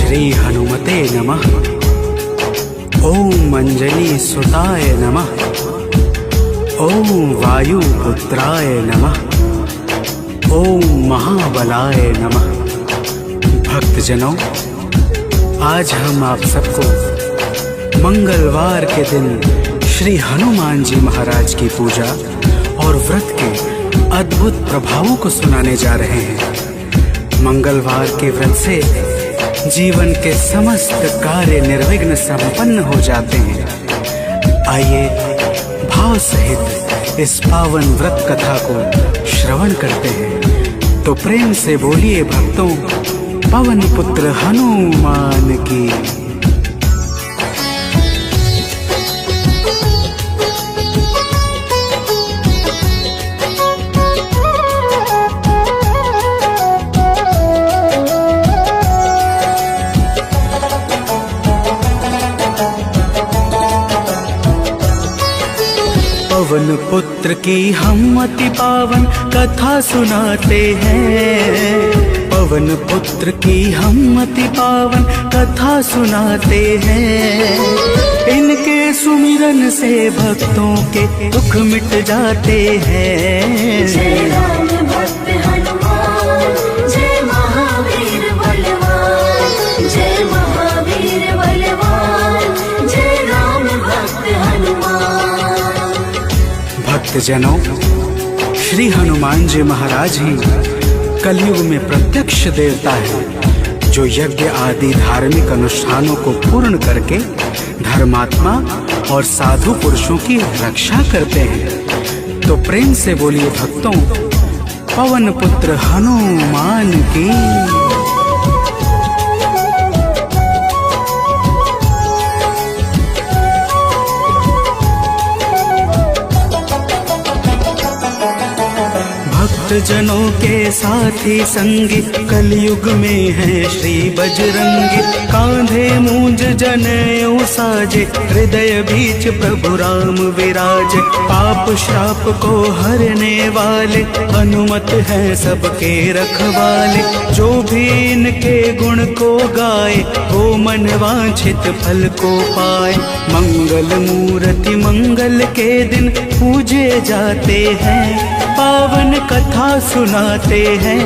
श्री हनुमते नमः। ओम अंजनी सुताय नमः। ओम वायुपुत्राय नमः। ओम महाबलाय नमः। भक्तजनों, आज हम आप सबको मंगलवार के दिन श्री हनुमान जी महाराज की पूजा और व्रत के अद्भुत प्रभावों को सुनाने जा रहे हैं। मंगलवार के व्रत से जीवन के समस्त कार्य निर्विघ्न संपन्न हो जाते हैं। आइए भाव सहित इस पावन व्रत कथा को श्रवण करते हैं। तो प्रेम से बोलिए भक्तों, पवन पुत्र हनुमान की। पवन पुत्र की हम अति पावन कथा सुनाते हैं। पवन पुत्र की हम अति पावन कथा सुनाते हैं। इनके सुमिरन से भक्तों के दुख मिट जाते हैं। जय राम भक्त हनुमान, जय महावीर बलवान, जय महावीर बलवान, जय राम भक्त हनुमान। भक्तजनों, श्री हनुमान जी महाराज ही कलयुग में प्रत्यक्ष देवता है, जो यज्ञ आदि धार्मिक अनुष्ठानों को पूर्ण करके धर्मात्मा और साधु पुरुषों की रक्षा करते हैं। तो प्रेम से बोलिए भक्तों, पवन पुत्र हनुमान की। जनों के साथी संगी कलयुग में है श्री बजरंगी। कांधे मूंज जनेऊ साजे, हृदय बीच प्रभु राम विराजे। पाप श्राप को हरने वाले हनुमत है सबके रखवाले। जो भी इनके गुण को गाए, वो मन वांछित फल को पाए। मंगल मूर्ति मंगल के दिन पूजे जाते हैं। पावन कथा सुनाते हैं।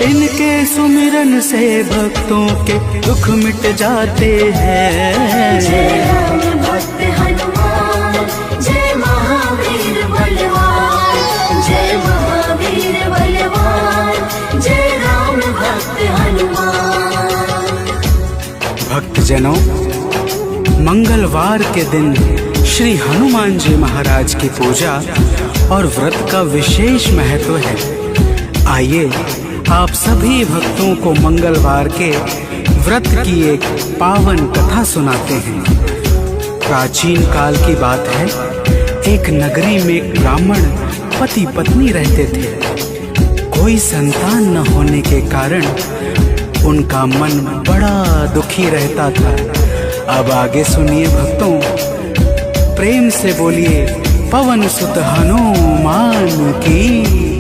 इनके सुमिरन से भक्तों के दुख मिट जाते हैं। जय राम भक्त हनुमान, जय महावीर बलवान, जय महावीर बलवान, जय राम भक्त हनुमान। भक्तजनों, मंगलवार के दिन श्री हनुमान जी महाराज की पूजा और व्रत का विशेष महत्व है। आइए आप सभी भक्तों को मंगलवार के व्रत की एक पावन कथा सुनाते हैं। प्राचीन काल की बात है। एक नगरी में एक ब्राह्मण पति पत्नी रहते थे। कोई संतान न होने के कारण उनका मन बड़ा दुखी रहता था। अब आगे सुनिए भक्तों, प्रेम से बोलिए पवन सुत हनुमान की।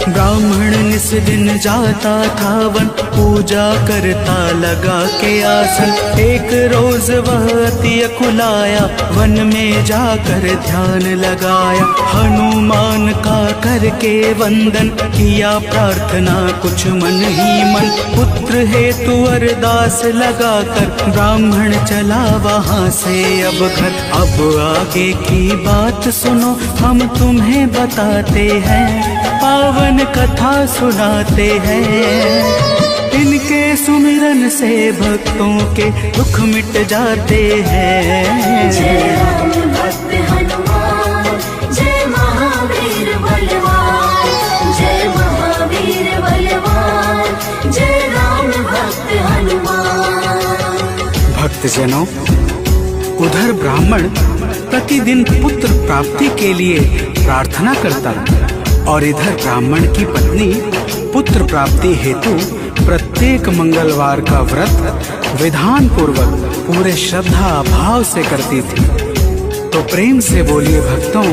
ब्राह्मण निस दिन जाता था वन, पूजा करता लगा के आसन। एक रोज वह अति अकुलाया, वन में जाकर ध्यान लगाया। हनुमान का करके वंदन किया, प्रार्थना कुछ मन ही मन। पुत्र हेतु अरदास लगाकर ब्राह्मण चला वहाँ से अब घर। अब आगे की बात सुनो, हम तुम्हें बताते हैं। पावन कथा सुनाते हैं। इनके सुमिरन से भक्तों के दुख मिट जाते हैं। जय राम भक्त हनुमान, जय महावीर बलवान, जय महावीर बलवान, जय राम भक्त हनुमान। भक्तजनों, उधर ब्राह्मण प्रतिदिन पुत्र प्राप्ति के लिए प्रार्थना करता, और इधर ब्राह्मण की पत्नी पुत्र प्राप्ति हेतु प्रत्येक मंगलवार का व्रत विधान पूर्वक पूरे श्रद्धा भाव से करती थी। तो प्रेम से बोलिए भक्तों,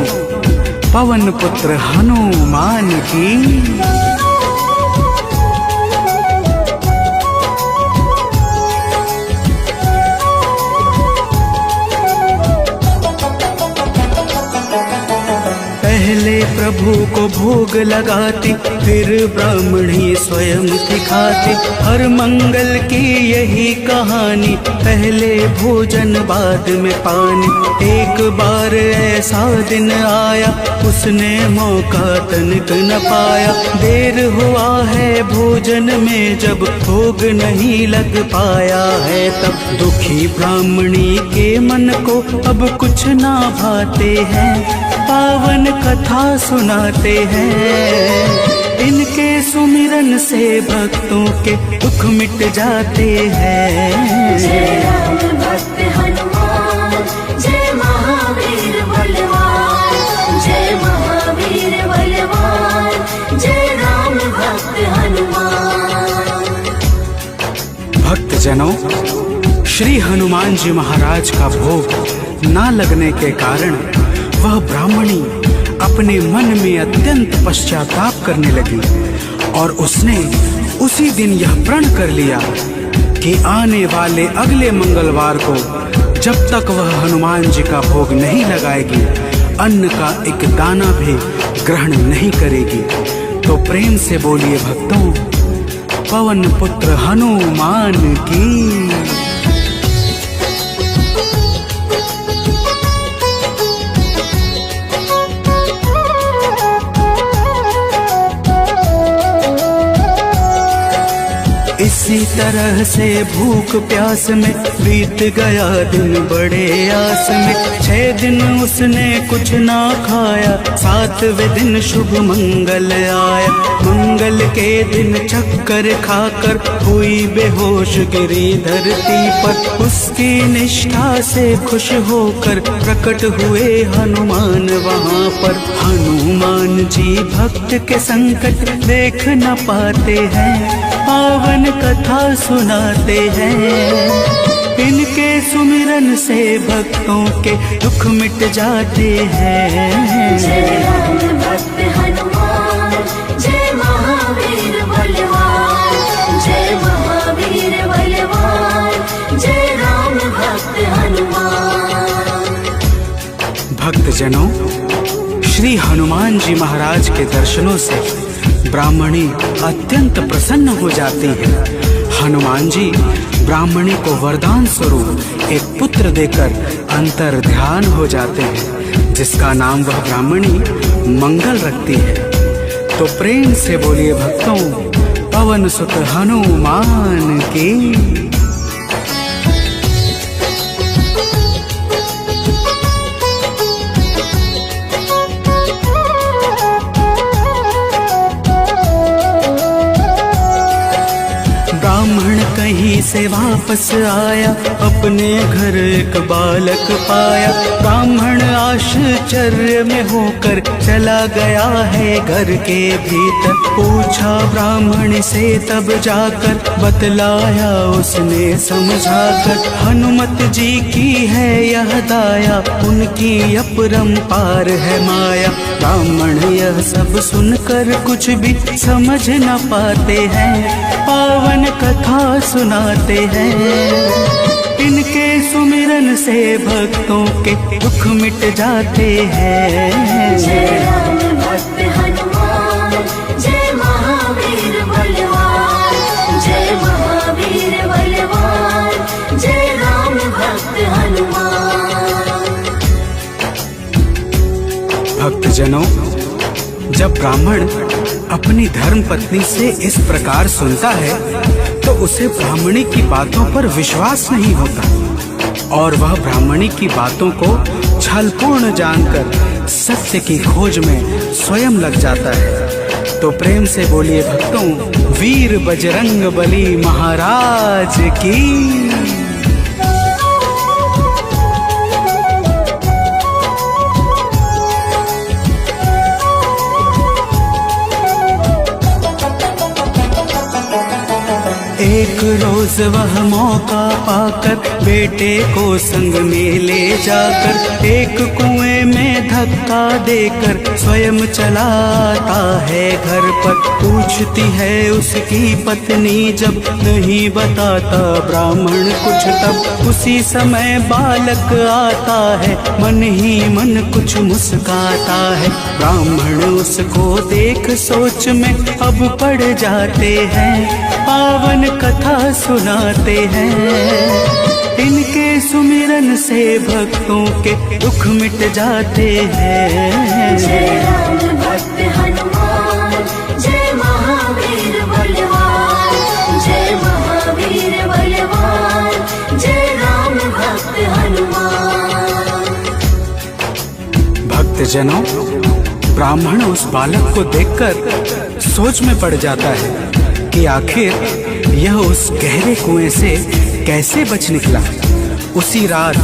पवन पुत्र हनुमान की। पहले प्रभु को भोग लगाती, फिर ब्राह्मणी स्वयं दिखाती। हर मंगल की यही कहानी, पहले भोजन बाद में पानी। एक बार ऐसा दिन आया, उसने मौका तनिक न पाया। देर हुआ है भोजन में, जब भोग नहीं लग पाया है तब दुखी ब्राह्मणी के मन को अब कुछ ना भाते हैं। पावन कथा सुनाते हैं, इनके सुमिरन से भक्तों के दुख मिट जाते हैं। जय राम भक्त हनुमान, जय महावीर बलवान, जय महावीर बलवान, जय राम भक्त हनुमान। भक्तजनों, श्री हनुमान जी महाराज का भोग ना लगने के कारण वह ब्राह्मणी अपने मन में अत्यंत पश्चाताप करने लगी और उसने उसी दिन यह प्रण कर लिया कि आने वाले अगले मंगलवार को जब तक वह हनुमान जी का भोग नहीं लगाएगी, अन्न का एक दाना भी ग्रहण नहीं करेगी। तो प्रेम से बोलिए भक्तों, पवन पुत्र हनुमान की। इसी तरह से भूख प्यास में बीत गया दिन बड़े आस में। 6 दिन उसने कुछ ना खाया, 7वें दिन शुभ मंगल आया। मंगल के दिन चक्कर खाकर हुई बेहोश गिरी धरती पर। उसकी निष्ठा से खुश होकर प्रकट हुए हनुमान वहाँ पर। हनुमान जी भक्त के संकट देख न पाते हैं, पावन कथा सुनाते हैं। इनके सुमिरन से भक्तों के दुख मिट जाते हैं। जय राम भक्त हनुमान, जय महावीर बलवान, जय महावीर बलवान, जय राम भक्त हनुमान। भक्तजनों, श्री हनुमान जी महाराज के दर्शनों से ब्राह्मणी अत्यंत प्रसन्न हो जाती है। हनुमान जी ब्राह्मणी को वरदान स्वरूप एक पुत्र देकर अंतर ध्यान हो जाते हैं, जिसका नाम वह ब्राह्मणी मंगल रखती है। तो प्रेम से बोलिए भक्तों, पवन सुत हनुमान की। ब्राह्मण कहीं से वापस आया, अपने घर एक बालक पाया। ब्राह्मण आश्चर्य में होकर चला गया है घर के भीतर। पूछा ब्राह्मण से तब जाकर, बतलाया उसने समझाकर। हनुमत जी की है यह दाया, उनकी अपरंपार है माया। ब्राह्मण यह सब सुनकर कुछ भी समझ न पाते हैं, पावन कथा सुनाते हैं। इनके सुमिरन से भक्तों के दुख मिट जाते हैं। जय राम भक्त हनुमान, जय महावीर बलवान, जय महावीर बलवान, जय राम भक्त हनुमान। भक्तजनों, जब ब्राह्मण अपनी धर्म पत्नी से इस प्रकार सुनता है तो उसे ब्राह्मणी की बातों पर विश्वास नहीं होता और वह ब्राह्मणी की बातों को छलपूर्ण जानकर सत्य की खोज में स्वयं लग जाता है। तो प्रेम से बोलिए भक्तों, वीर बजरंग बली महाराज की। एक रोज वह मौका पाकर बेटे को संग में ले जाकर एक कुएं में धक्का देकर स्वयं चलाता है घर पर। पूछती है उसकी पत्नी जब नहीं बताता ब्राह्मण कुछ, तब उसी समय बालक आता है मन ही मन कुछ मुस्काता है। ब्राह्मण उसको देख सोच में अब पड़ जाते हैं, पावन कथा सुनाते हैं। इनके सुमिरन से भक्तों के दुख मिट जाते हैं। जय राम भक्त हनुमान, जय महावीर बलवान, जय महावीर बलवान, जय राम भक्त हनुमान। भक्तजनों, ब्राह्मण उस बालक को देखकर सोच में पड़ जाता है कि आखिर यह उस गहरे कुएं से कैसे बच निकला। उसी रात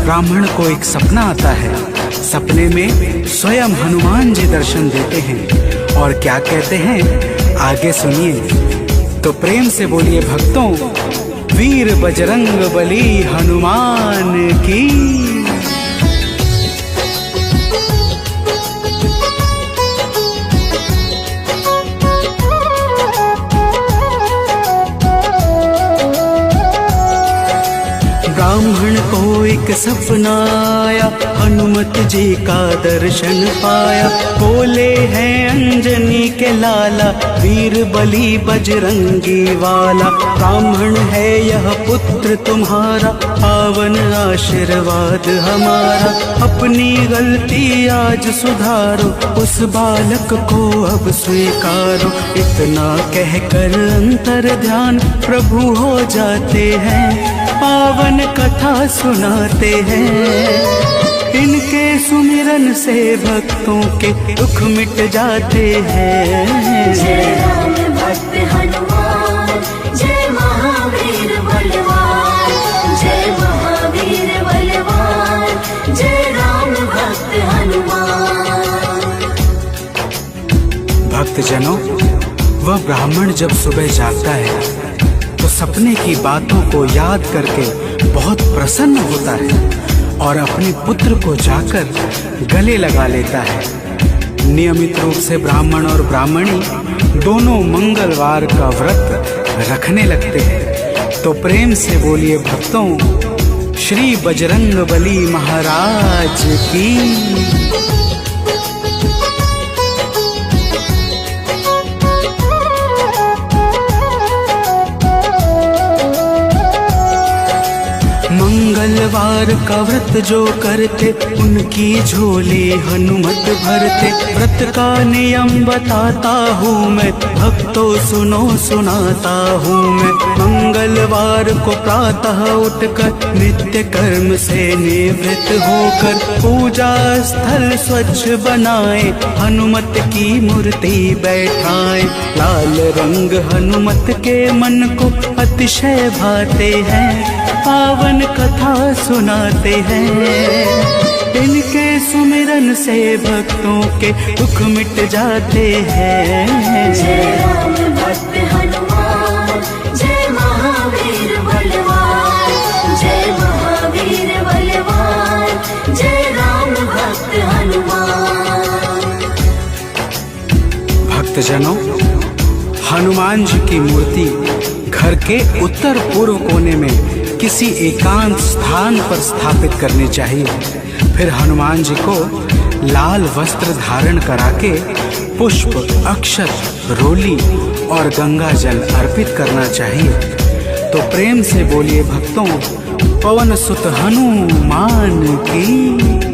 ब्राह्मण को एक सपना आता है। सपने में स्वयं हनुमान जी दर्शन देते हैं और क्या कहते हैं आगे सुनिए। तो प्रेम से बोलिए भक्तों, वीर बजरंग बली हनुमान की। ब्राह्मण को एक सपना आया, हनुमत जी का दर्शन पाया। बोले हैं अंजनी के लाला, वीर बली बजरंगी वाला। ब्राह्मण है यह पुत्र तुम्हारा, पावन आशीर्वाद हमारा। अपनी गलती आज सुधारो, उस बालक को अब स्वीकारो। इतना कहकर अंतर ध्यान प्रभु हो जाते हैं, पावन कथा सुनाते हैं। इनके सुमिरन से भक्तों के दुख मिट जाते हैं। जय राम भक्त हनुमान, जय महावीर बलवान, जय महावीर बलवान, जय राम भक्त हनुमान। भक्तजनों, वह ब्राह्मण जब सुबह जागता है तो सपने की बातों को याद करके बहुत प्रसन्न होता है और अपने पुत्र को जाकर गले लगा लेता है। नियमित रूप से ब्राह्मण और ब्राह्मणी दोनों मंगलवार का व्रत रखने लगते हैं। तो प्रेम से बोलिए भक्तों, श्री बजरंग बली महाराज की। मंगलवार का व्रत जो करते उनकी झोली हनुमत भरते। व्रत का नियम बताता हूँ मैं, भक्तों सुनो सुनाता हूँ मैं। मंगलवार को प्रातः उठकर नित्य कर्म से निवृत्त होकर पूजा स्थल स्वच्छ बनाए, हनुमत की मूर्ति बैठाए। लाल रंग हनुमत के मन को अतिशय भाते हैं, पावन कथा सुनाते हैं। इनके सुमिरन से भक्तों के दुख मिट जाते हैं। जय राम भक्त हनुमान, जय महावीर बलवान, जय महावीर बलवान, जय राम भक्त हनुमान। भक्तजनों, हनुमान जी की मूर्ति घर के उत्तर पूर्व कोने में किसी एकांत स्थान पर स्थापित करनी चाहिए। फिर हनुमान जी को लाल वस्त्र धारण करा के पुष्प, अक्षत, रोली और गंगा जल अर्पित करना चाहिए। तो प्रेम से बोलिए भक्तों, पवन सुत हनुमान की।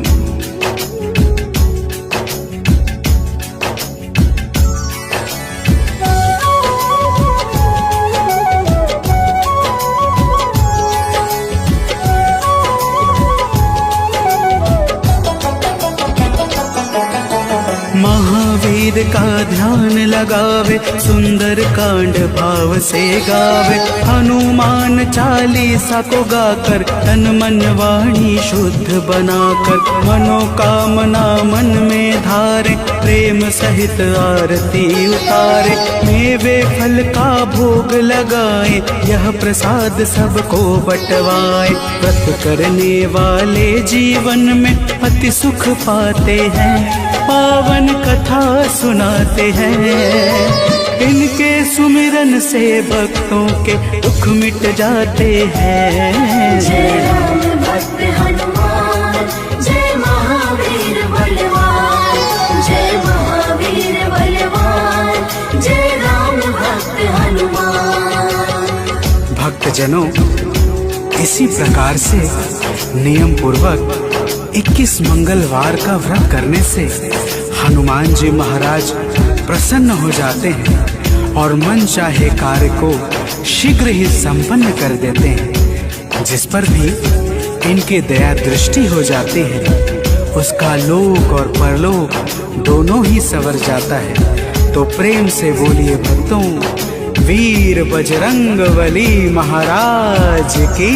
महावीर का ध्यान लगावे, सुंदर कांड भाव से गावे। हनुमान चालीसा को गाकर तन मन वाणी शुद्ध बनाकर, मनोकामना मन में धारे, प्रेम सहित आरती उतारे। मेवे फल का भोग लगाए, यह प्रसाद सबको बंटवाए। व्रत करने वाले जीवन में अति सुख पाते हैं, पावन कथा सुनाते हैं। इनके सुमिरन से भक्तों के दुख मिट जाते हैं। जय राम भक्त हनुमान, जय महावीर बलवान, जय महावीर बलवान, जय राम भक्त हनुमान। भक्तजनों, इसी प्रकार से नियम पूर्वक 21 मंगलवार का व्रत करने से हनुमान जी महाराज प्रसन्न हो जाते हैं और मन चाहे कार्य को शीघ्र ही संपन्न कर देते हैं। जिस पर भी इनके दया दृष्टि हो जाती है, उसका लोक और परलोक दोनों ही संवर जाता है। तो प्रेम से बोलिए भक्तों, वीर बजरंगबली महाराज की।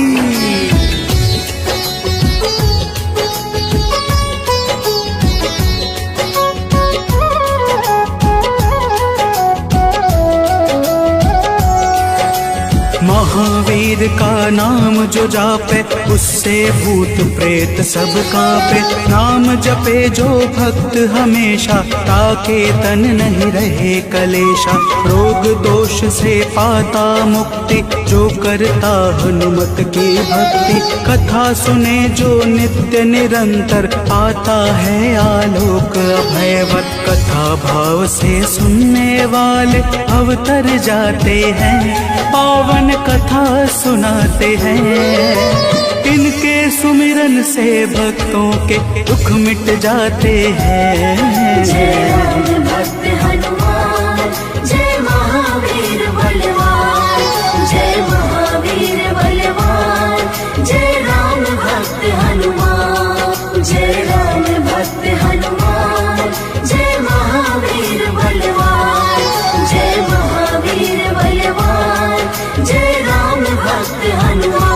महावीर का नाम जो जापे, उससे भूत प्रेत सब कांपे। नाम जपे जो भक्त हमेशा, ताके तन नहीं रहे कलेशा। रोग दोष से पाता मुक्ति, जो करता हनुमत की भक्ति। कथा सुने जो नित्य निरंतर, आता है आलोक अभयवर। कथा भाव से सुनने वाले अवतर जाते हैं, पावन कथा सुनाते हैं। इनके सुमिरन से भक्तों के दुख मिट जाते हैं। जय राम भक्त हनुमान, जय महावीर बलवान, जय महावीर बलवान, जय राम भक्त हनुमान। जय राम भक्त हनुमान, जय महावीर बलवान, जय महावीर बलवान, जय राम भक्त हनुमान।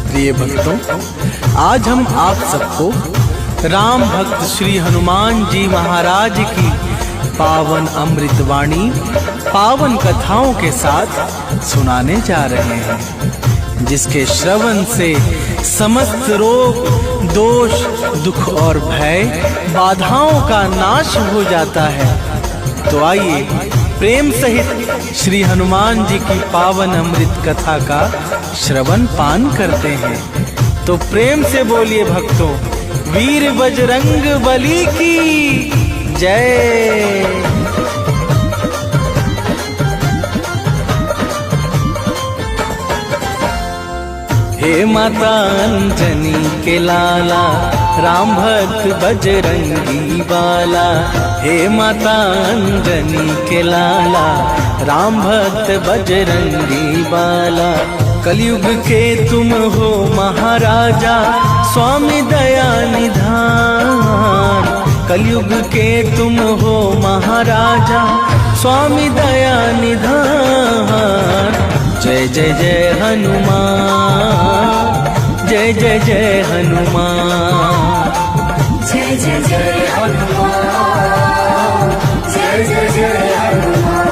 प्रिय भक्तों, आज हम आप सबको राम भक्त श्री हनुमान जी महाराज की पावन अमृतवाणी, पावन कथाओं के साथ सुनाने जा रहे हैं, जिसके श्रवण से समस्त रोग दोष दुख और भय बाधाओं का नाश हो जाता है। तो आइए प्रेम सहित श्री हनुमान जी की पावन अमृत कथा का श्रवण पान करते हैं। तो प्रेम से बोलिए भक्तों, वीर बजरंग बली की जय। हे माता अंजनी के लाला, राम भक्त बजरंगी बाला। हे माता अंजनी के लाला, राम भक्त बजरंगी बाला। कलयुग के तुम हो महाराजा, स्वामी दया निधान। कलयुग के तुम हो महाराजा, स्वामी दया निधान। जय जय जय हनुमान, जय जय जय हनुमान। जय जय जय हनुमान, जय जय जय हनुमान।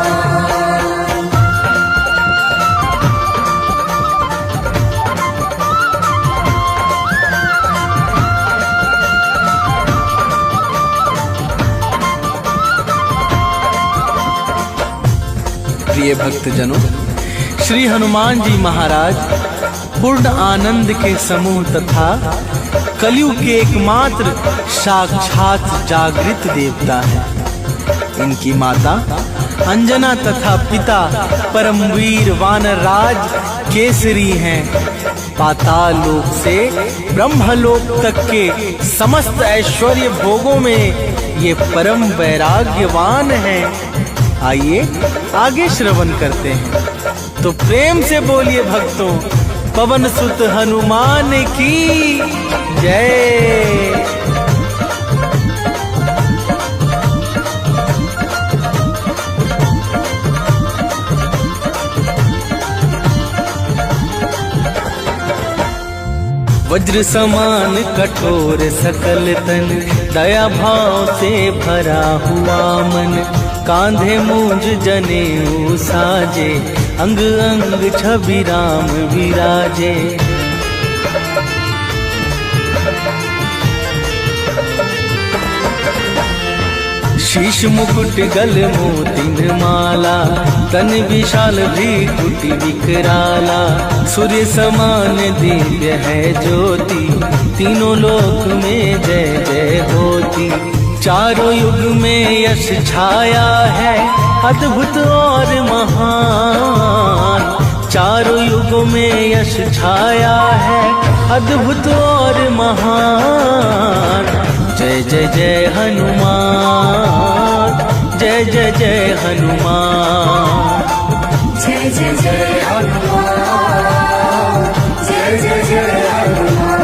प्रिय भक्तजनों, श्री हनुमान जी महाराज पूर्ण आनंद के समूह तथा कलयुग के एकमात्र साक्षात जागृत देवता है। इनकी माता अंजना तथा पिता परमवीर वानरराज केसरी हैं। पाताल लोक से ब्रह्मलोक तक के समस्त ऐश्वर्य भोगों में ये परम वैराग्यवान हैं। आइए आगे श्रवण करते हैं। तो प्रेम से बोलिए भक्तों, पवन सुत हनुमान की जय। वज्र समान कठोर सकल तन, दया भाव से भरा हुआ मन, कांधे मूंज जनेऊ साजे, अंग अंग छवि राम विराजे। शीश मुकुट गल मोतिन माला, तन विशाल भ्रिकुटि विकराला, सूर्य समान दिव्य है ज्योति, तीनों लोक में जय जय होती। चारों युग में यश छाया है अद्भुत और महान, चारों युगों में यश छाया है अद्भुत और महान। जय जय जय हनुमान, जय जय जय हनुमान, जय जय जय हनुमान, जय जय जय हनुमान।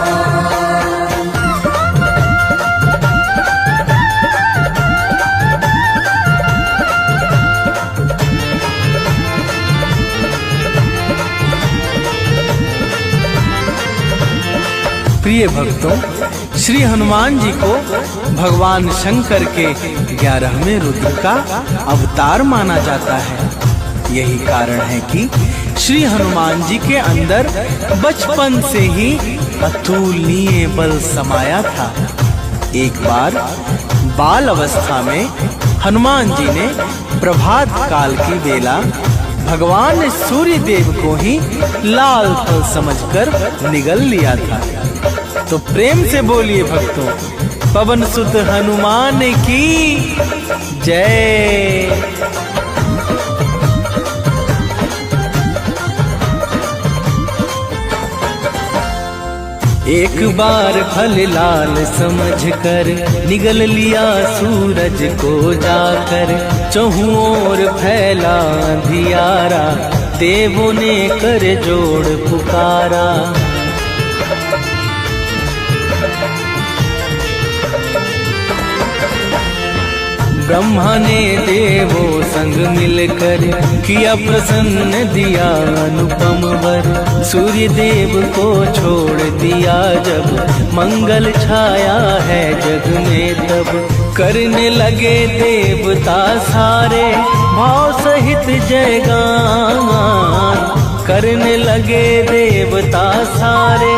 प्रिय भक्तों, श्री हनुमान जी को भगवान शंकर के 11वें रुद्र का अवतार माना जाता है। यही कारण है कि श्री हनुमान जी के अंदर बचपन से ही अतुलनीय बल समाया था। एक बार बाल अवस्था में हनुमान जी ने प्रभात काल की बेला भगवान सूर्य देव को ही लाल फल समझकर निगल लिया था। तो प्रेम से बोलिए भक्तों, पवन सुत हनुमान की जय। एक बार फल लाल समझकर निगल लिया सूरज को जाकर, चहुं ओर फैला अंधियारा, देवों ने कर जोड़ पुकारा। ब्रह्मा ने देवों संग मिलकर किया प्रसन्न, दिया अनुपम वर, सूर्य देव को छोड़ दिया जब, मंगल छाया है जग में तब। करने लगे देवता सारे भाव सहित जयगान, करने लगे देवता सारे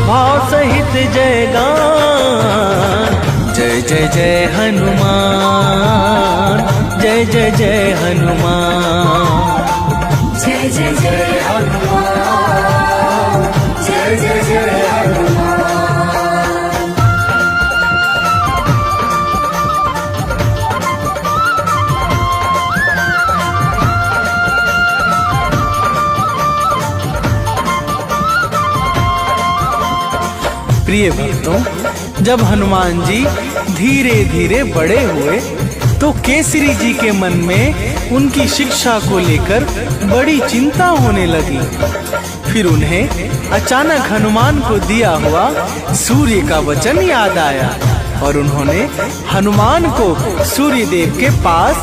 भाव सहित जयगान। जय जय जय हनुमान, जय जय जय हनुमान, जय जय जय हनुमान, जय जय जय हनुमान। प्रिय भक्तों, जब हनुमान जी धीरे धीरे बड़े हुए तो केसरी जी के मन में उनकी शिक्षा को लेकर बड़ी चिंता होने लगी। फिर उन्हें अचानक हनुमान को दिया हुआ सूर्य का वचन याद आया और उन्होंने हनुमान को सूर्य देव के पास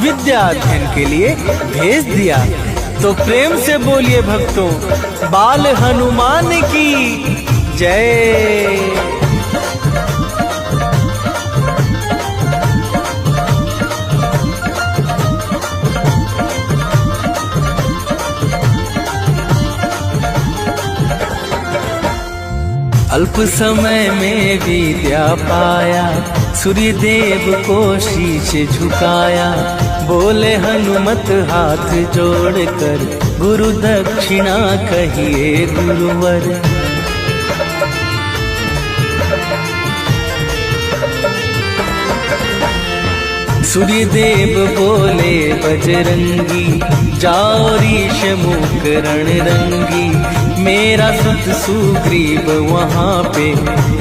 विद्या अध्ययन के लिए भेज दिया। तो प्रेम से बोलिए भक्तों, बाल हनुमान की जय। अल्प समय में विद्या पाया, सूर्य देव को शीश झुकाया, बोले हनुमत हाथ जोड़कर, गुरु दक्षिणा कहिए गुरुवर। सूर्य देव बोले बजरंगी, जाओ रीश मुख रणरंगी, मेरा सुत सुग्रीव वहाँ पे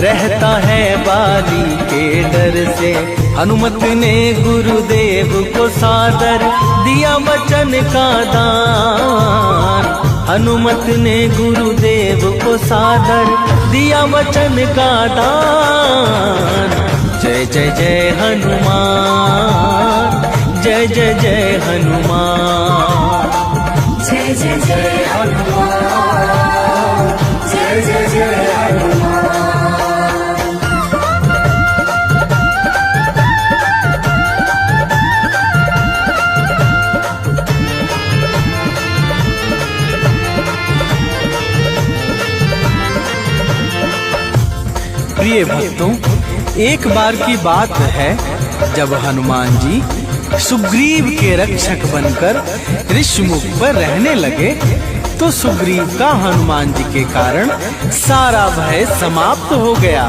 रहता है बाली के डर से। हनुमत ने गुरुदेव को सादर दिया वचन का दान, हनुमत ने गुरुदेव को सादर दिया वचन का दान। जय जय जय हनुमान, जय जय जय हनुमान, जय जय जय हनुमान, जय जय जय हनुमान। प्रिय भक्तों, एक बार की बात है जब हनुमान जी सुग्रीव के रक्षक बनकर ऋषमुख पर रहने लगे तो सुग्रीव का हनुमान जी के कारण सारा भय समाप्त हो गया,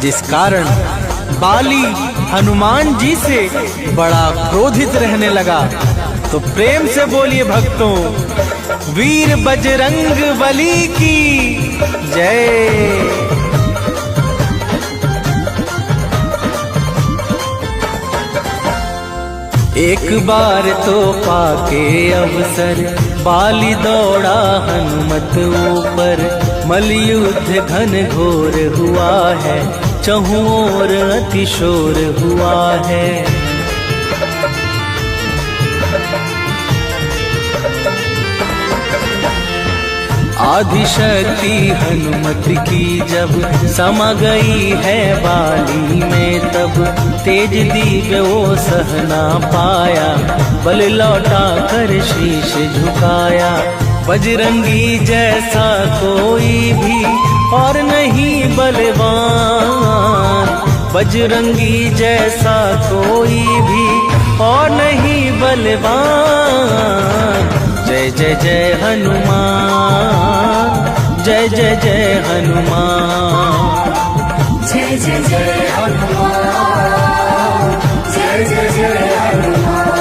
जिस कारण बाली हनुमान जी से बड़ा क्रोधित रहने लगा। तो प्रेम से बोलिए भक्तों, वीर बजरंग बली की जय। एक बार तो पाके अवसर बाली दौड़ा हनुमत ऊपर, मलयुद्ध घन घोर हुआ है, चहुं ओर अतिशोर हुआ है। आदिशक्ति हनुमत की जब समा गई है बाली में, तब तेज दिव्य वो सहना पाया, बल लौटा कर शीश झुकाया। बजरंगी जैसा कोई भी और नहीं बलवान, बजरंगी जैसा कोई भी और नहीं बलवान। जय जय जय हनुमान, जय जय जय हनुमान, जय जय जय हनुमान, जय जय जय हनुमान।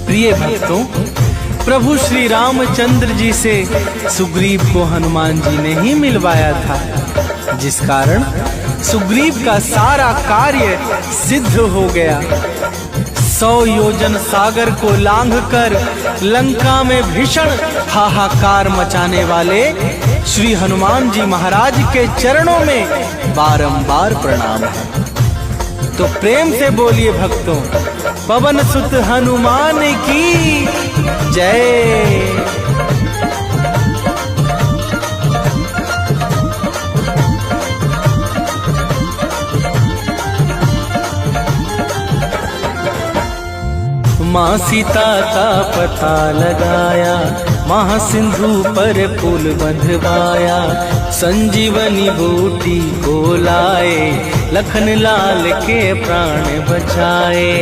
प्रिय भक्तों, प्रभु श्री रामचंद्र जी से सुग्रीव को हनुमान जी ने ही मिलवाया था, जिस कारण सुग्रीव का सारा कार्य सिद्ध हो गया। 100 योजन सागर को लांघकर लंका में भीषण हाहाकार मचाने वाले श्री हनुमान जी महाराज के चरणों में बारंबार प्रणाम है। तो प्रेम से बोलिए भक्तों, पवन सुत हनुमान की जय। माँ सीता का पता लगाया, महासिंधु पर पुल बंधवाया, संजीवनी बूटी को लाए, लखन लाल के प्राण बचाए।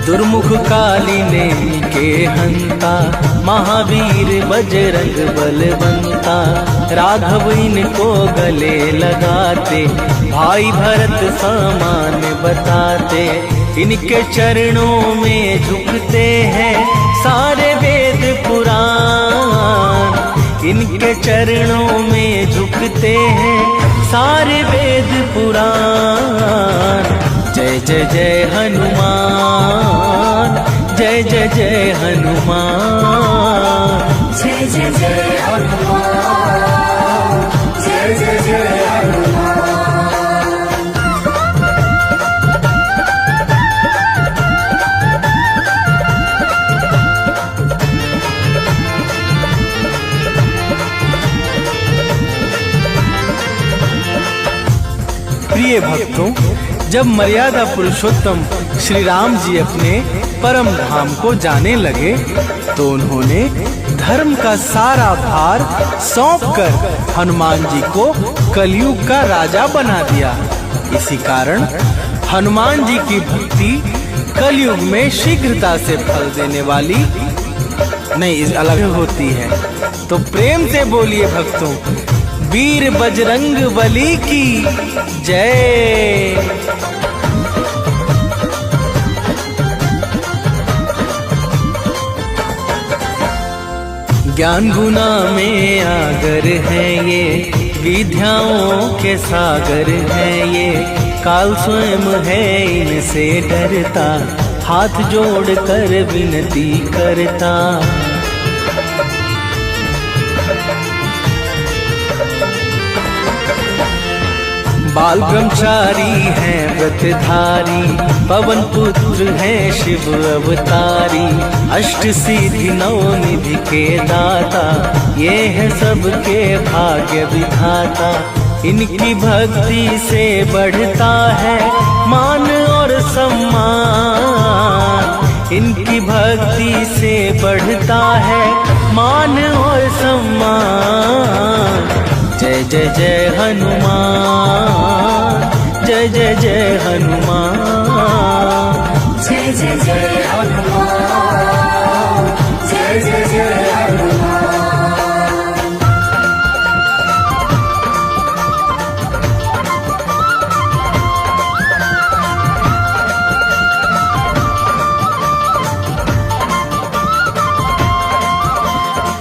दुर्मुख काली नेमी के हंता, महावीर बजरंग बलवंता, राघव इनको गले लगाते, भाई भरत समान बताते। इनके चरणों में झुकते हैं सारे वेद पुराण, इनके चरणों में झुकते हैं सारे वेद पुराण। जय जय जय हनुमान, जय जय जय हनुमान, जय जय जय हनुमान, जय जय जय हनुमान। प्रिय भक्तों, जब मर्यादा पुरुषोत्तम श्री राम जी अपने परम धाम को जाने लगे तो उन्होंने धर्म का सारा भार सौंपकर हनुमान जी को कलयुग का राजा बना दिया। इसी कारण हनुमान जी की भक्ति कलयुग में शीघ्रता से फल देने वाली नहीं, अलग होती है। तो प्रेम से बोलिए भक्तों, वीर बजरंग बली की जय। ज्ञान गुना में आगर है ये, विद्याओं के सागर है ये, काल स्वयं है इनसे डरता, हाथ जोड़ कर विनती करता। बाल ब्रह्मचारी हैं व्रतधारी, पवन पुत्र हैं शिव अवतारी। अष्ट सिद्धि नौ निधि के दाता, ये है सबके भाग्य विधाता। इनकी भक्ति से बढ़ता है मान और सम्मान, इनकी भक्ति से बढ़ता है मान और सम्मान। जय जय जय हनुमान, जय जय जय हनुमान, जय जय जय हनुमान, जय जय जय हनुमान।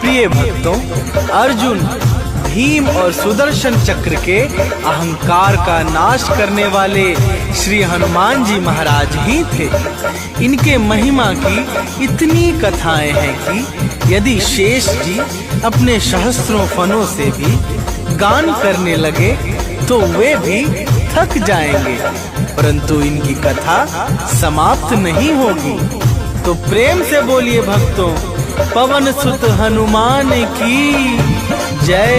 प्रिय भक्तों, अर्जुन भीम और सुदर्शन चक्र के अहंकार का नाश करने वाले श्री हनुमान जी महाराज ही थे। इनके महिमा की इतनी कथाएं हैं कि यदि शेष जी अपने सहस्त्रों फनों से भी गान करने लगे तो वे भी थक जाएंगे, परंतु इनकी कथा समाप्त नहीं होगी। तो प्रेम से बोलिए भक्तों, पवन सुत हनुमान की जय।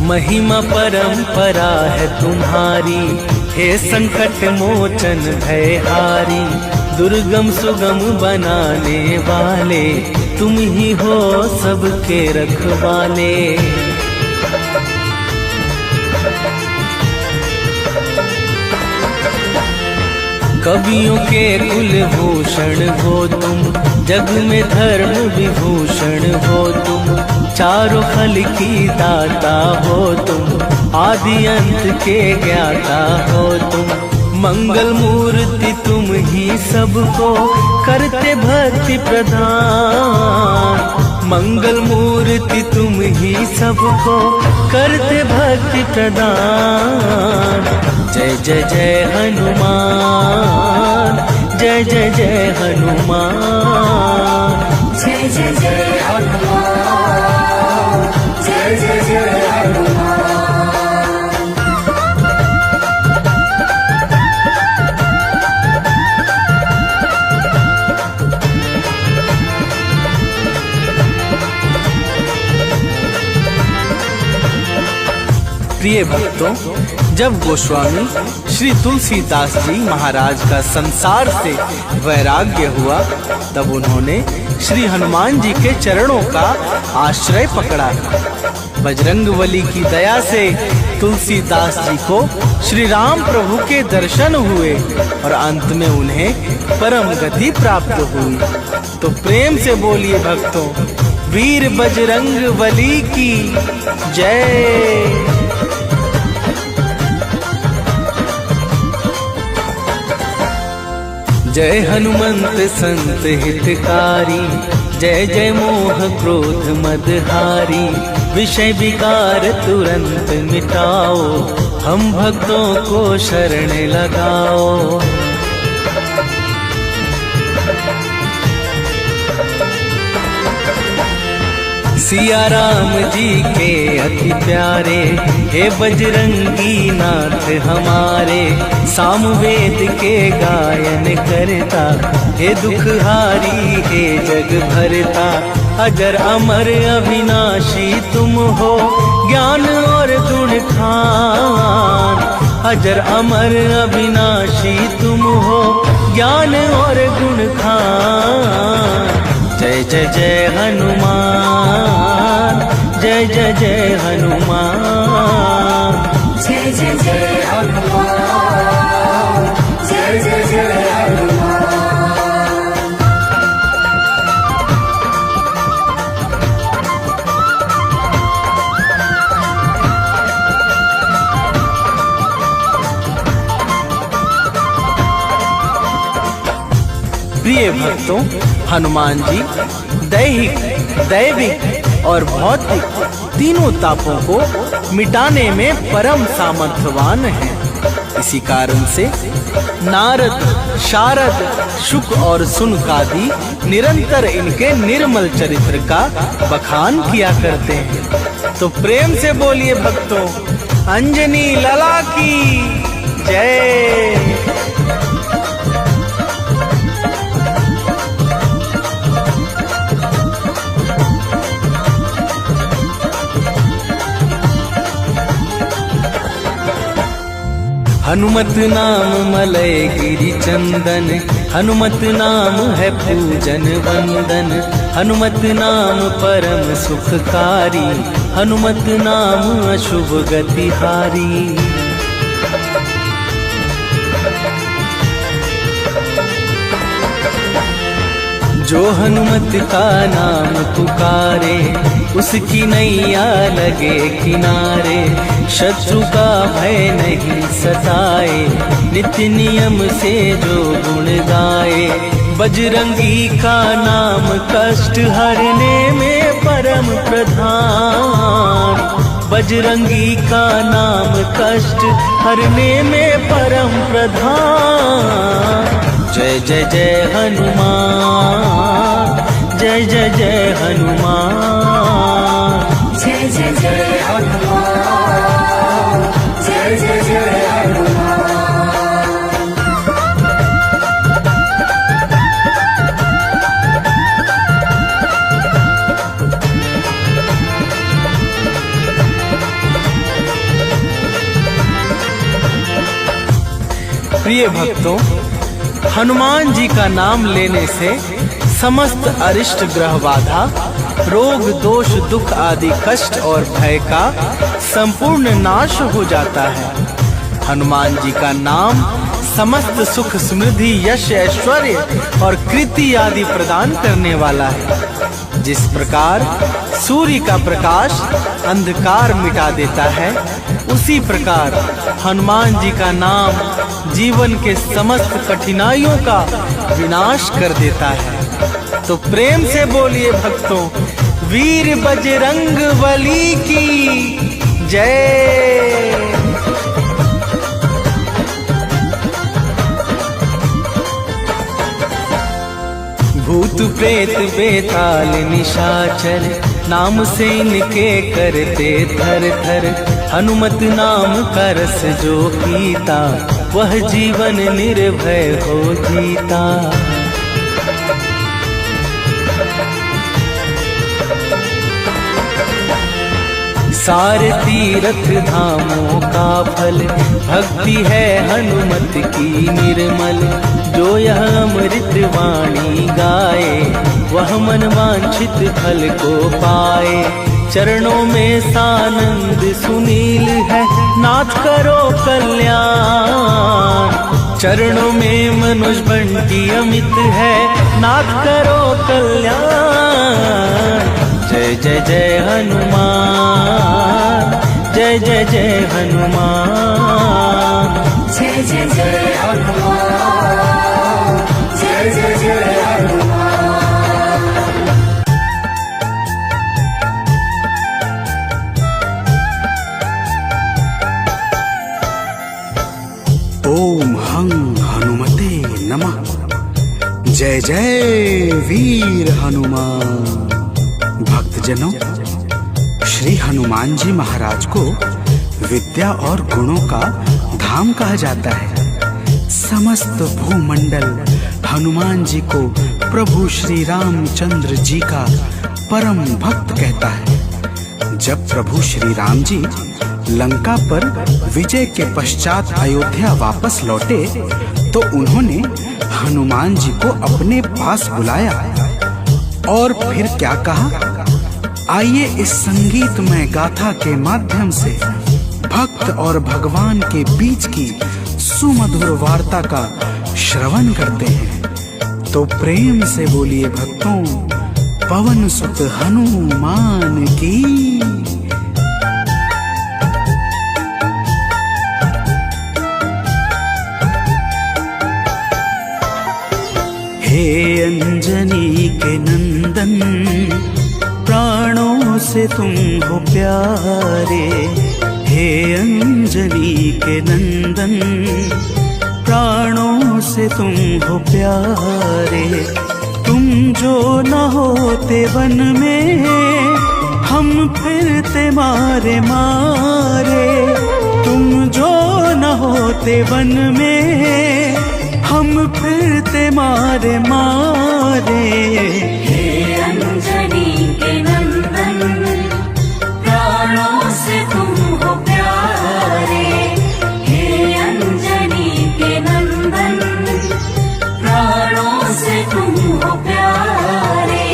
महिमा परंपरा है तुम्हारी, हे संकट मोचन भयहारी। दुर्गम सुगम बनाने वाले, तुम ही हो सबके रखवाले। कवियों के कुलभूषण हो तुम, जग में धर्म विभूषण हो तुम। चारों फल की दाता हो तुम, आदि अंत के ज्ञाता हो तुम। मंगल मूर्ति तुम ही सबको, करते भक्ति प्रदान। मंगल मूर्ति तुम ही सबको, करते भक्ति प्रदान। जय जय जय हनुमान, जय जय जय हनुमान, जय जय जय हनुमान, जय जय जय हनुमान। प्रिय भक्तों, जब गोस्वामी श्री तुलसीदास जी महाराज का संसार से वैराग्य हुआ, तब उन्होंने श्री हनुमान जी के चरणों का आश्रय पकड़ा। बजरंगबली की दया से तुलसीदास जी को श्री राम प्रभु के दर्शन हुए और अंत में उन्हें परम गति प्राप्त हुई। तो प्रेम से बोलिए भक्तों, वीर बजरंगबली की जय। जय हनुमंत संत हितकारी, जय जय मोह क्रोध मदहारी। विषय विकार तुरंत मिटाओ, हम भक्तों को शरण लगाओ। सिया राम जी के अति प्यारे, हे बजरंगी नाथ हमारे। सामवेद के गायन करता, हे दुखहारी हे जग भरता। अजर अमर अविनाशी तुम हो, ज्ञान और गुण खान। अजर अमर अविनाशी तुम हो, ज्ञान और गुण खान। जय जय जय हनुमान, जय जय जय हनुमान, जय जय जय हनुमान, जय जय जय हनुमान। प्रिय भक्तों, हनुमान जी दैहिक, दैविक और भौतिक तीनों तापों को मिटाने में परम सामर्थ्यवान हैं। इसी कारण से नारद, शारद, शुक और सुनकादि निरंतर इनके निर्मल चरित्र का बखान किया करते हैं। तो प्रेम से बोलिए भक्तों, अंजनी लला की जय। हनुमत नाम मलय गिरि चंदन, हनुमत नाम है पूजन वंदन, हनुमत नाम परम सुखकारी, हनुमत नाम अशुभ गतिहारी। जो हनुमत का नाम पुकारे, उसकी नैया लगे किनारे, शत्रु का भय नहीं सताए, नित्य नियम से जो गुण गाए। बजरंगी का नाम कष्ट हरने में परम प्रधान, बजरंगी का नाम कष्ट हरने में परम प्रधान। जय जय जय हनुमान, जय जय जय हनुमान, जय जय जय हनुमान, जय जय जय हनुमान। प्रिय भक्तों, हनुमान जी का नाम लेने से समस्त अरिष्ट ग्रह बाधा, रोग दोष दुख आदि कष्ट और भय का संपूर्ण नाश हो जाता है। हनुमान जी का नाम समस्त सुख समृद्धि यश ऐश्वर्य और कृति आदि प्रदान करने वाला है। जिस प्रकार सूर्य का प्रकाश अंधकार मिटा देता है, उसी प्रकार हनुमान जी का नाम जीवन के समस्त कठिनाइयों का विनाश कर देता है। तो प्रेम से बोलिए भक्तों, वीर बजरंग बली की जय। भूत प्रेत बेताल निशाचर, नाम से इनके करते थर थर। हनुमत नाम का रस जो पीता, वह जीवन निर्भय हो जीता। सारे तीर्थ धामों का फल, भक्ति है हनुमत की निर्मल। जो यह अमृत वाणी गाए, वह मन वांछित फल को पाए। चरणों में सानंद सुनील है, नाथ करो कल्याण। चरणों में मनुज बंटी अमित है, नाथ करो कल्याण। जय जय जय हनुमान, जय जय जय हनुमान, जय जय जय हनुमान, जय जय जय हनुमान। ओम हं हनुमते नमः। जय जय वीर हनुमान। भक्तजनों, श्री हनुमान जी महाराज को विद्या और गुणों का धाम कहा जाता है। समस्त भूमंडल हनुमान जी को प्रभु श्री रामचंद्र जी का परम भक्त कहता है। जब प्रभु श्री राम जी लंका पर विजय के पश्चात अयोध्या वापस लौटे, तो उन्होंने हनुमान जी को अपने पास बुलाया और फिर क्या कहा, आइए इस संगीतमय गाथा के माध्यम से भक्त और भगवान के बीच की सुमधुर वार्ता का श्रवण करते हैं। तो प्रेम से बोलिए भक्तों, पवन सुत हनुमान की। हे अंजनी के नंदन, प्राणों से तुम हो प्यारे। हे हे अंजनी के नंदन, प्राणों से तुम हो प्यारे। तुम जो न होते वन में, हम फिरते मारे मारे। तुम जो न होते वन में, हम फिरते मारे मारे। हे अंजनी के नंदन, प्राणों से तुम हो प्यारे। हे अंजनी के नंदन, प्राणों से तुम हो प्यारे।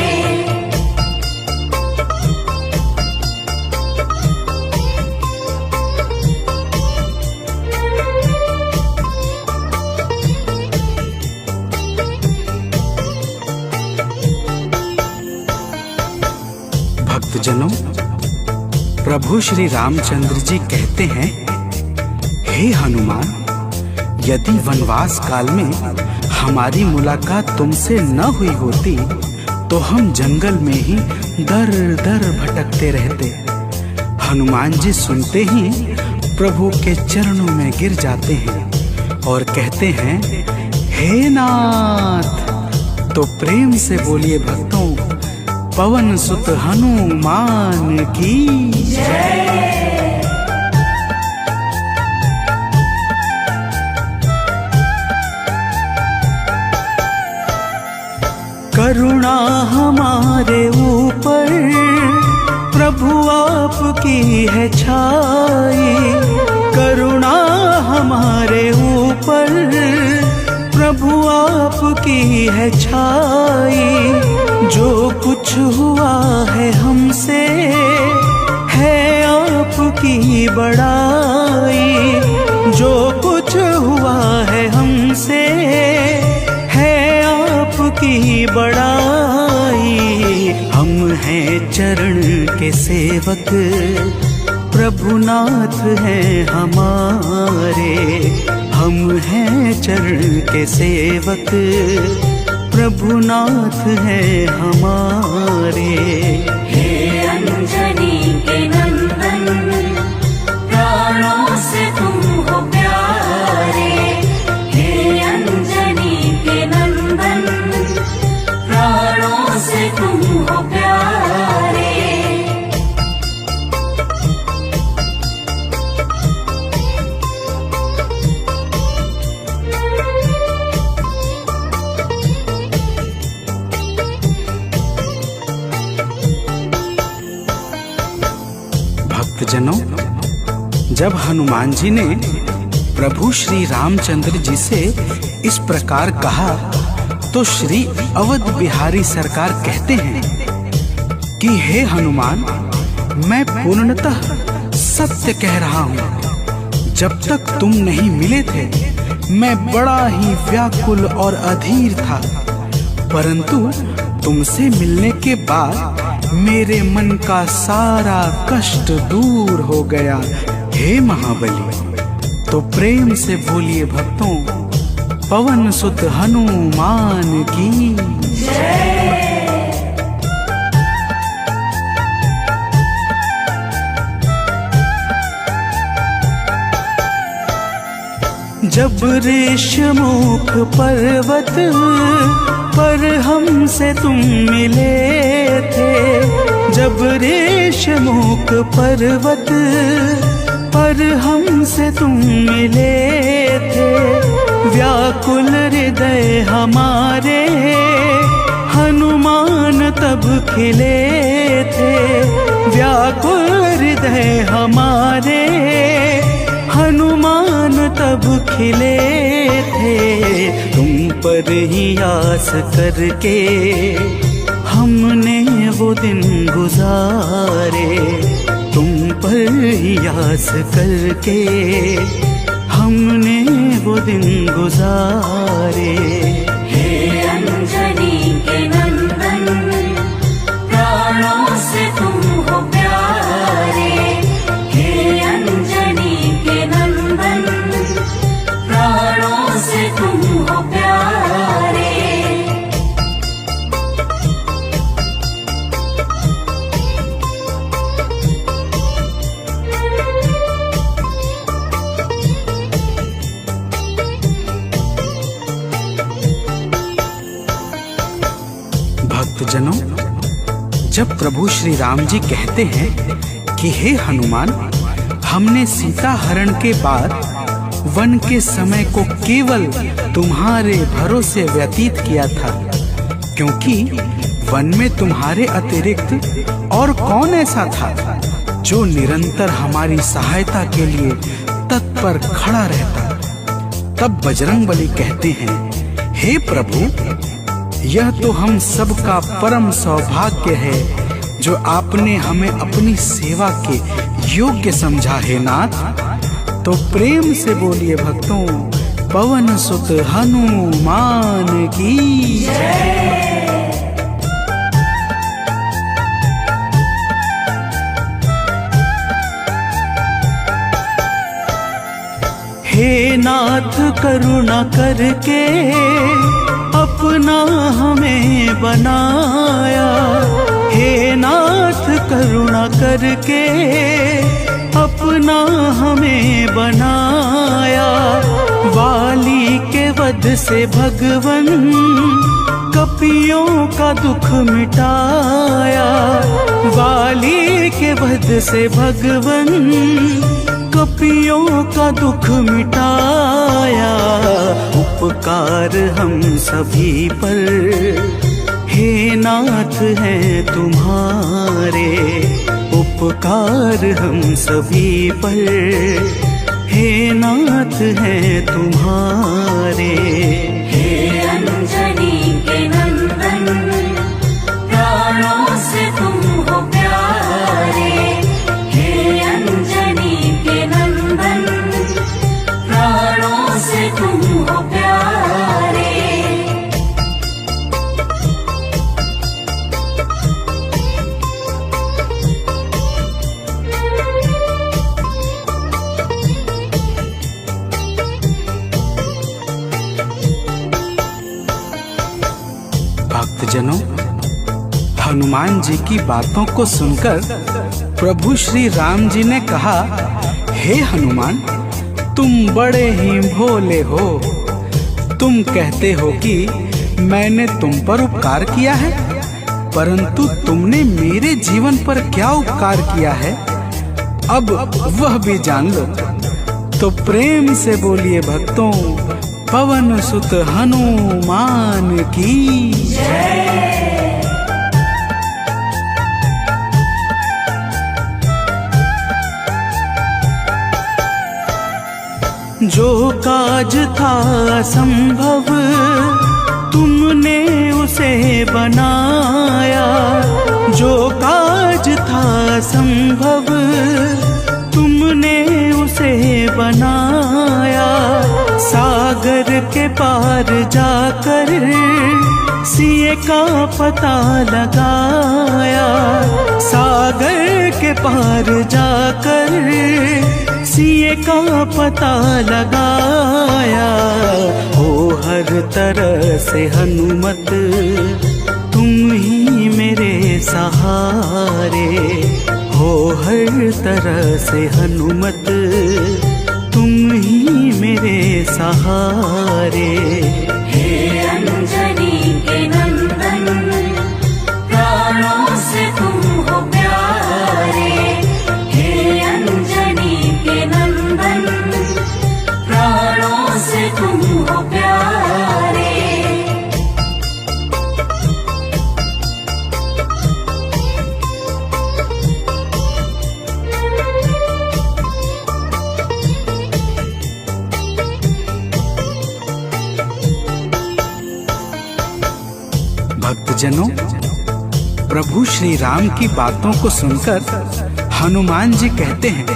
भक्तजनों, प्रभु श्री रामचंद्र जी कहते हैं, हे हनुमान, यदि वनवास काल में हमारी मुलाकात तुमसे न हुई होती तो हम जंगल में ही दर दर भटकते रहते। हनुमान जी सुनते ही प्रभु के चरणों में गिर जाते हैं और कहते हैं, हे नाथ। तो प्रेम से बोलिए भक्तों, पवन सुत हनुमान की जय। करुणा हमारे ऊपर प्रभु आपकी है छाई। करुणा हमारे ऊपर प्रभु आपकी है छाई। जो कुछ हुआ है हमसे है आपकी बड़ाई। जो कुछ हुआ है हमसे है आपकी बड़ाई। हम हैं चरण के सेवक, प्रभुनाथ हैं हमारे। हम हैं चरण के सेवक, प्रभुनाथ हैं हमारे। हे अंजनी के नंदन, प्राणों से तुम हो प्यारे। हे अंजनी के नंदन, प्राणों से तुम हो प्यारे। भक्तजनों, जब हनुमान जी ने प्रभु श्री रामचंद्र जी से इस प्रकार कहा तो श्री अवध बिहारी सरकार कहते हैं कि हे हनुमान, मैं पूर्णतः सत्य कह रहा हूँ। जब तक तुम नहीं मिले थे मैं बड़ा ही व्याकुल और अधीर था, परंतु तुमसे मिलने के बाद मेरे मन का सारा कष्ट दूर हो गया। हे महाबली, तो प्रेम से बोलिए भक्तों, पवन सुत हनुमान की जय। जब ऋषमुख पर्वत पर हमसे तुम मिले थे, जब ऋषमुख पर्वत पर हमसे तुम मिले थे, व्याकुल हृदय हमारे हनुमान तब खिले थे। व्याकुल हृदय हमारे हनुमान तब खिले थे। तुम पर ही आस करके हमने वो दिन गुजारे। तुम पर ही आस करके हमने वो दिन गुजारे। हे अंजनी के नंदन, प्राणों से तुम हो प्यारे। हे अंजनी के नंदन, प्राणों से तुम हो प्यारे। भक्तजनों, जब प्रभु श्री राम जी कहते हैं कि हे हनुमान, हमने सीता हरण के बाद वन के समय को केवल तुम्हारे भरोसे व्यतीत किया था, क्योंकि वन में तुम्हारे अतिरिक्त और कौन ऐसा था जो निरंतर हमारी सहायता के लिए तत्पर खड़ा रहता। तब बजरंगबली कहते हैं, हे प्रभु, यह तो हम सबका परम सौभाग्य है जो आपने हमें अपनी सेवा के योग्य समझा है नाथ। तो प्रेम से बोलिए भक्तों, पवन सुत हनुमान की जय। हे नाथ करुणा करके अपना हमें बनाया, हे नाथ करुणा करके अपना हमें बनाया। वाली के वध से भगवन कपियों का दुख मिटाया, वाली के वध से भगवन कपियों का दुख मिटाया। उपकार हम सभी पर हे नाथ हैं तुम्हारे, उपकार हम सभी पर हे नाथ हैं तुम्हारे। हे अंजनी के नंदन, प्राणों से तुम हो प्यारे। हे अंजनी के नंदन, प्राणों से तुम हो प्यारे। भक्तजनों, हनुमान जी की बातों को सुनकर प्रभु श्री राम जी ने कहा, हे हनुमान, तुम बड़े ही भोले हो। तुम कहते हो कि मैंने तुम पर उपकार किया है, परंतु तुमने मेरे जीवन पर क्या उपकार किया है, अब वह भी जान लो। तो प्रेम से बोलिए भक्तों, पवन सुत हनुमान की जय। जो काज था असंभव तुमने उसे बनाया, जो काज था असंभव तुमने उसे बनाया। सागर के पार जाकर सिए का पता लगाया, सागर के पार जाकर सिए का पता लगाया। हो हर तरह से हनुमत तुम ही मेरे सहारे, हो हर तरह से हनुमत तुम ही मेरे सहारे। हे अंजनी के नंदन, प्राणों से तुम हो प्यारे। हे अंजनी के नंदन, प्राणों से तुम हो प्यारे। भक्तजनों, प्रभु श्री राम की बातों को सुनकर हनुमान जी कहते हैं,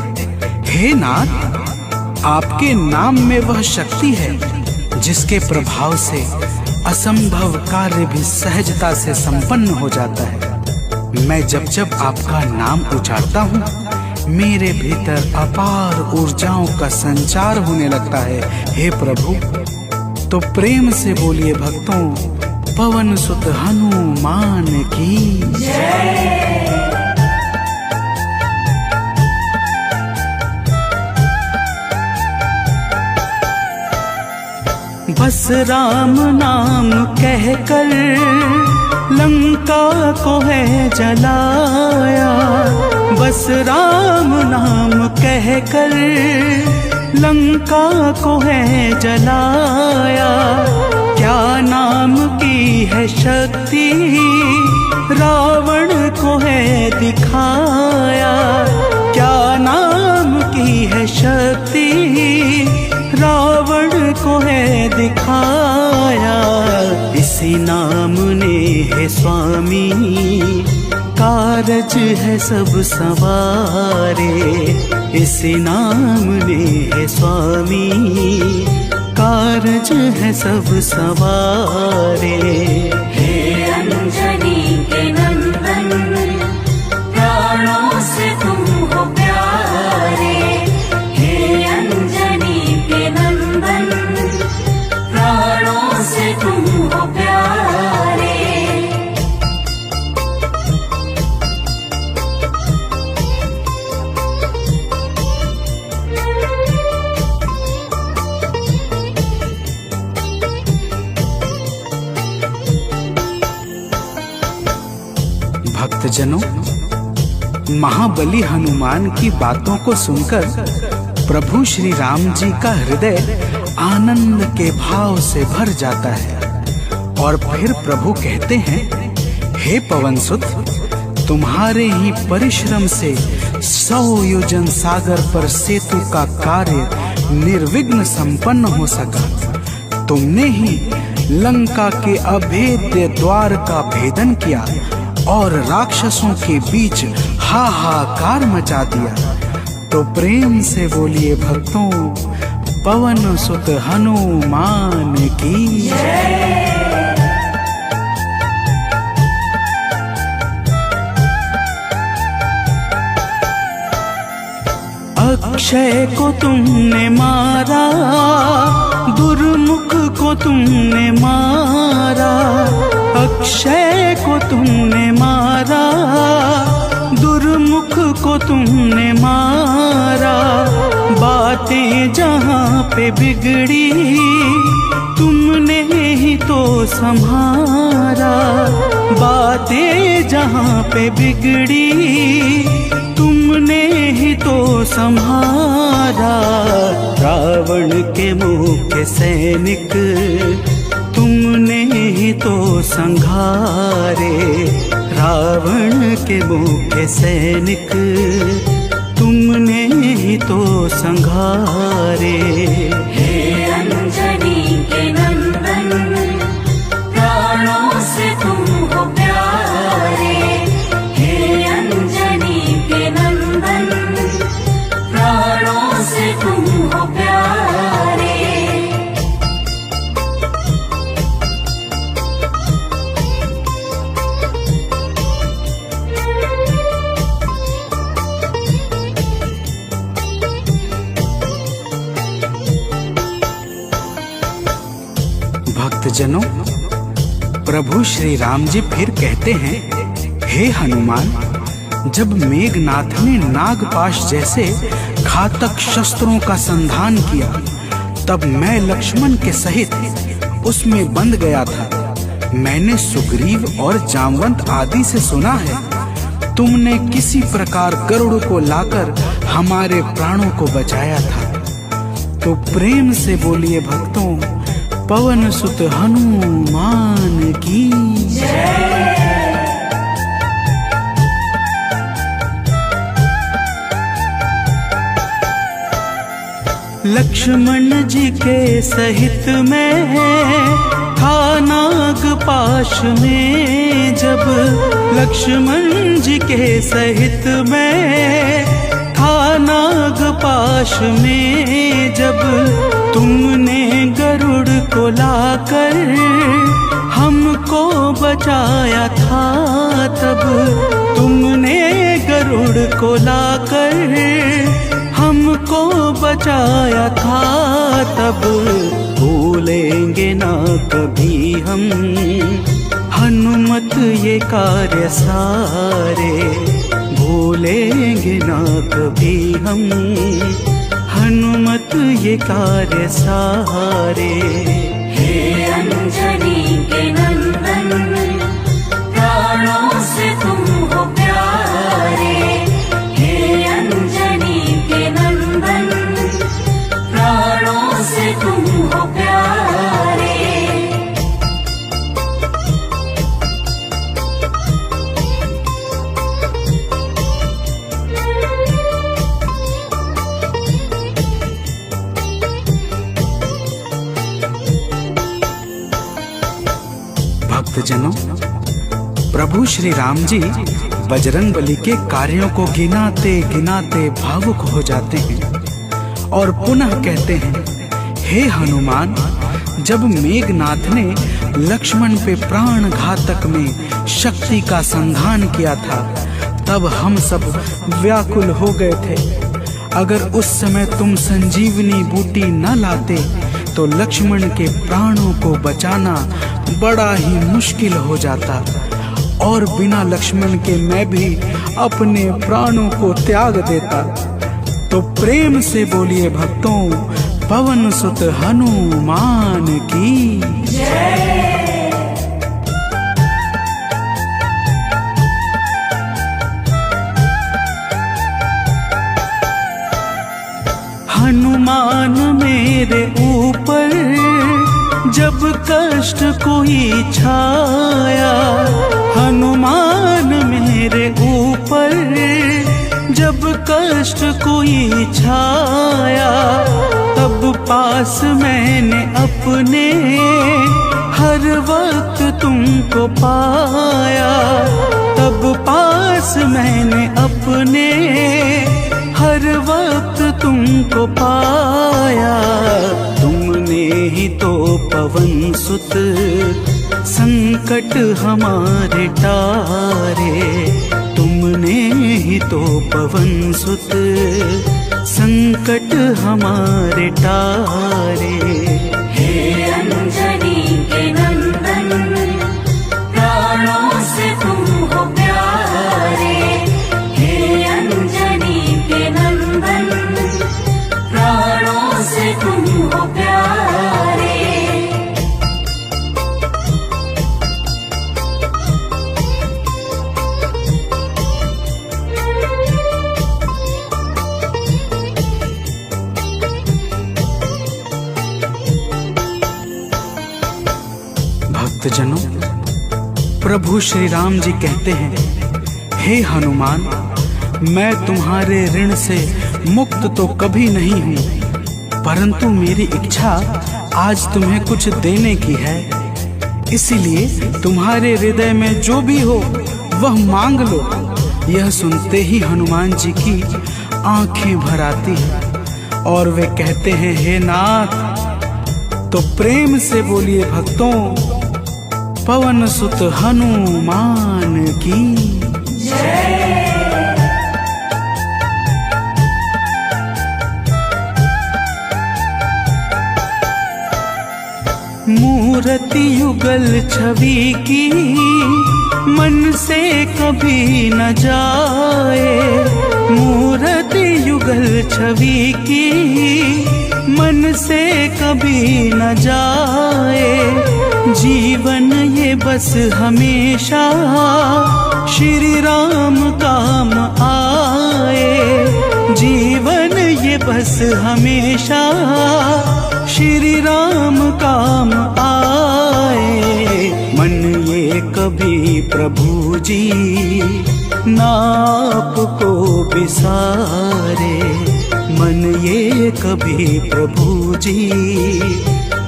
हे नाथ, आपके नाम में वह शक्ति है जिसके प्रभाव से असंभव कार्य भी सहजता से संपन्न हो जाता है। मैं जब जब आपका नाम उचारता हूँ, मेरे भीतर अपार ऊर्जाओं का संचार होने लगता है। हे प्रभु, तो प्रेम से बोलिए भक्तों, पवन सुत हनुमान की जय। बस राम नाम कहकर लंका को है जलाया। बस राम नाम कहकर लंका को है जलाया। क्या नाम की है शक्ति रावण को है दिखाया। क्या नाम की है शक्ति रावण को है दिखाया। इसी नाम ने है स्वामी कारज है सब सवारे। इसी नाम ने है स्वामी कारज है सब सवारे। हे अंजनी के नंदन प्राणों से तुम हो प्यारे। हे अंजनी के नंदन प्राणों से तुम हो प्यारे। भक्तजनों, महाबली हनुमान की बातों को सुनकर प्रभु श्री राम जी का हृदय आनंद के भाव से भर जाता है। और फिर प्रभु कहते हैं, हे पवनसुत, तुम्हारे ही परिश्रम से 100 योजन सागर पर सेतु का कार्य निर्विघ्न संपन्न हो सका। तुमने ही लंका के अभेद्य द्वार का भेदन किया और राक्षसों के बीच हाहाकार मचा दिया। तो प्रेम से बोलिए भक्तों, पवन सुत हनुमान की जय। अक्षय को तुमने मारा, दुर्मुख को तुमने मारा। अक्षय को तुमने मारा, दुर्मुख को तुमने मारा। बातें जहाँ पे बिगड़ी तुमने ही तो संहारा। बातें जहाँ पे बिगड़ी तुमने ही तो संहारा। रावण के मुख्य सैनिक तुमने ही तो संघारे। रावण के मुख्य सैनिक तुमने ही तो संघारे। हे अंजनी के नंदन प्राणों से तुम हो प्यारे। हे अंजनी के नंदन प्राणों से तुम हो प्यारे। भक्तजनों, प्रभु श्री राम जी फिर कहते हैं, हे हनुमान, जब मेघनाथ ने नागपाश जैसे घातक शस्त्रों का संधान किया, तब मैं लक्ष्मण के सहित उसमें बंध गया था। मैंने सुग्रीव और जामवंत आदि से सुना है, तुमने किसी प्रकार गरुड़ को लाकर हमारे प्राणों को बचाया था। तो प्रेम से बोलिए भक्तों, पवन सुत हनुमान की जय। लक्ष्मण जी के सहित में था नागपाश में जब। लक्ष्मण जी के सहित में था नागपाश में जब। तुमने गरुड़ को लाकर हमको बचाया था तब। तुमने गरुड़ को लाकर हमको बचाया था तब। भूलेंगे ना कभी हम हनुमत ये कार्य सारे। भूलेंगे ना कभी हम हनुमत ये कार्य सारे। भक्तजनों, प्रभु श्री राम जी बजरंगबली के कार्यों को गिनाते गिनाते भावुक हो जाते हैं और पुनः कहते हैं, हे हनुमान, जब मेघनाथ ने लक्ष्मण पे प्राण घातक में शक्ति का संधान किया था, तब हम सब व्याकुल हो गए थे। अगर उस समय तुम संजीवनी बूटी न लाते तो लक्ष्मण के प्राणों को बचाना बड़ा ही मुश्किल हो जाता और बिना लक्ष्मण के मैं भी अपने प्राणों को त्याग देता। तो प्रेम से बोलिए भक्तों, पवन सुत हनुमान की जय। हनुमान मेरे ऊपर जब कष्ट कोई छाया, हनुमान मेरे ऊपर जब कष्ट कोई छाया, तब पास मैंने अपने हर वक्त तुमको पाया, तब पास मैंने अपने हर वक्त तुमको पाया। तुमने ही तो पवन सुत संकट हमारे टारे, तुमने ही तो पवन सुत संकट हमारे टारे। हे अंजनी के नंदन, प्राणों से तुम हो प्यारे। हे अंजनी के नंदन, प्राणों से तुम हो प्यारे। भक्तजनों, प्रभु श्री राम जी कहते हैं, हे हनुमान, मैं तुम्हारे ऋण से मुक्त तो कभी नहीं हूँ, परंतु मेरी इच्छा आज तुम्हें कुछ देने की है। इसीलिए तुम्हारे हृदय में जो भी हो वह मांग लो। यह सुनते ही हनुमान जी की आंखें भर आती हैं और वे कहते हैं, हे नाथ। तो प्रेम से बोलिए भक्तों, पवन सुत हनुमान की जय। मूर्ति युगल छवि की मन से कभी न जाए, मूर्ति युगल छवि की मन से कभी न जाए। जीवन ये बस हमेशा श्री राम काम आए, जीवन ये बस हमेशा श्री राम काम आए। मन ये कभी प्रभु जी नाप को बिसारे, मन ये कभी प्रभु जी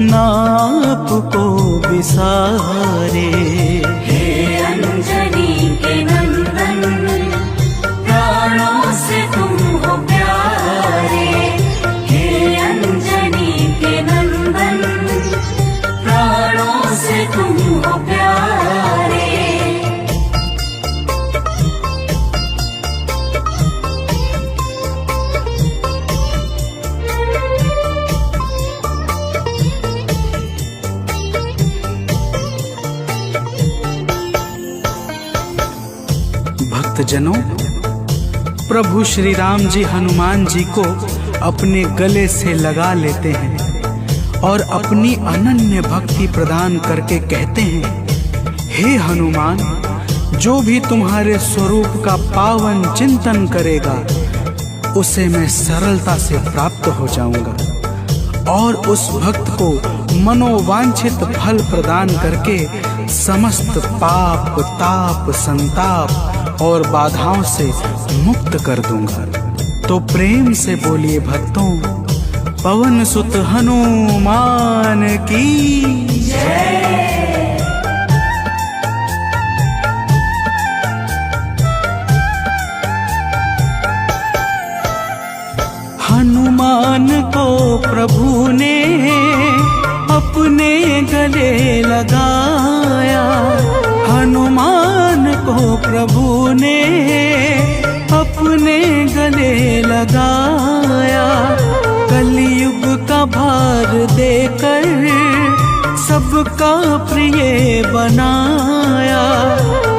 नाप को बिसारे। हे अंजनी के नंदन, प्राणों से तुम हो प्यारे। हे अंजनी के नंदन, प्राणों से तुम हो प्यारे। भक्तजनों, प्रभु श्री राम जी हनुमान जी को अपने गले से लगा लेते हैं और अपनी अनन्य भक्ति प्रदान करके कहते हैं, हे हनुमान, जो भी तुम्हारे स्वरूप का पावन चिंतन करेगा उसे मैं सरलता से प्राप्त हो जाऊंगा और उस भक्त को मनोवांछित फल प्रदान करके समस्त पाप, ताप, संताप और बाधाओं से मुक्त कर दूंगा। तो प्रेम से बोलिए भक्तों, पवन सुत हनुमान की जय। हनुमान को प्रभु ने अपने गले लगाया। हनुमान को प्रभु ने अपने गले लगाया। कलयुग का भार देकर सबका प्रिय बनाया।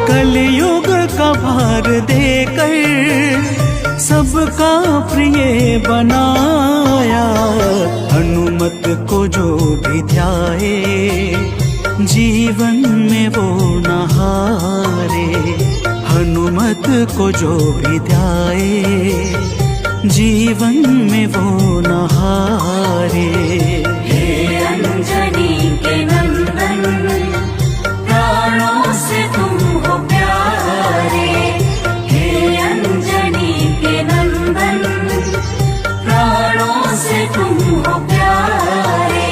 कलयुग का भार देकर सबका प्रिय बनाया। हनुमत को जो भी ध्याए जीवन में वो न हारे। हनुमत को जो भी ध्याए जीवन में वो न हारे। हे अंजनी के नंदन, प्राणों से तुम हो प्यारे। हे अंजनी के नंदन, प्राणों से तुम हो प्यारे।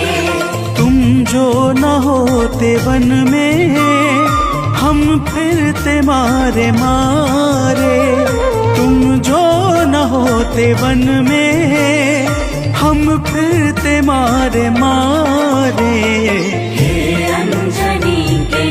तुम जो न होते वन में हम फिरते मारे मारे। तुम जो न होते वन में हम फिरते मारे मारे। हे अंजनी के